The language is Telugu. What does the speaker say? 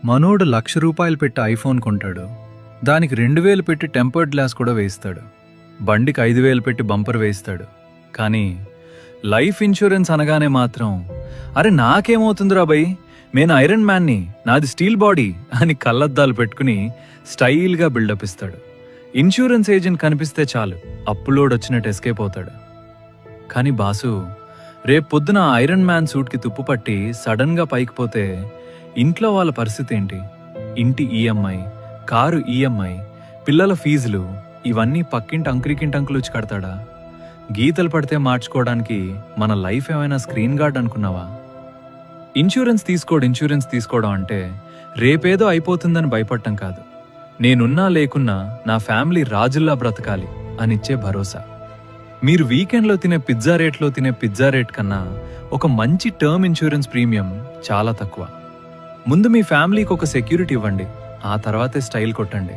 మనోడు ₹1,00,000 పెట్టి ఐఫోన్ కొంటాడు. దానికి 2,000 పెట్టి టెంపర్డ్ గ్లాస్ కూడా వేయిస్తాడు. బండికి 5,000 పెట్టి బంపర్ వేయిస్తాడు. కానీ లైఫ్ ఇన్సూరెన్స్ అనగానే మాత్రం అరే నాకేమవుతుందిరా బై, నేను ఐరన్ మ్యాన్ని, నాది స్టీల్ బాడీ అని కళ్ళద్దాలు పెట్టుకుని స్టైల్గా బిల్డప్ ఇస్తాడు. ఇన్సూరెన్స్ ఏజెంట్ కనిపిస్తే చాలు అప్పులోడ్ వచ్చినట్టు ఎస్కేప్ అవుతాడు. కానీ బాసు, రేపు పొద్దున ఐరన్ మ్యాన్ సూట్కి తుప్పు పట్టి సడన్గా పైకి పోతే ఇంట్లో వాళ్ళ పరిస్థితి ఏంటి? ఇంటి ఈఎంఐ, కారు ఈఎంఐ, పిల్లల ఫీజులు, ఇవన్నీ పక్కింటి అంకులు వచ్చి కడతాడా? గీతలు పడితే మార్చుకోవడానికి మన లైఫ్ ఏమైనా స్క్రీన్ గార్డ్ అనుకున్నావా? ఇన్సూరెన్స్ తీసుకోవడం అంటే రేపేదో అయిపోతుందని భయపడటం కాదు. నేనున్నా లేకున్నా నా ఫ్యామిలీ రాజుల్లా బ్రతకాలి అనిచ్చే భరోసా. మీరు వీకెండ్లో తినే పిజ్జా రేట్ కన్నా ఒక మంచి టర్మ్ ఇన్సూరెన్స్ ప్రీమియం చాలా తక్కువ. ముందు మీ ఫ్యామిలీకి ఒక సెక్యూరిటీ ఇవ్వండి, ఆ తర్వాతే స్టైల్ కొట్టండి.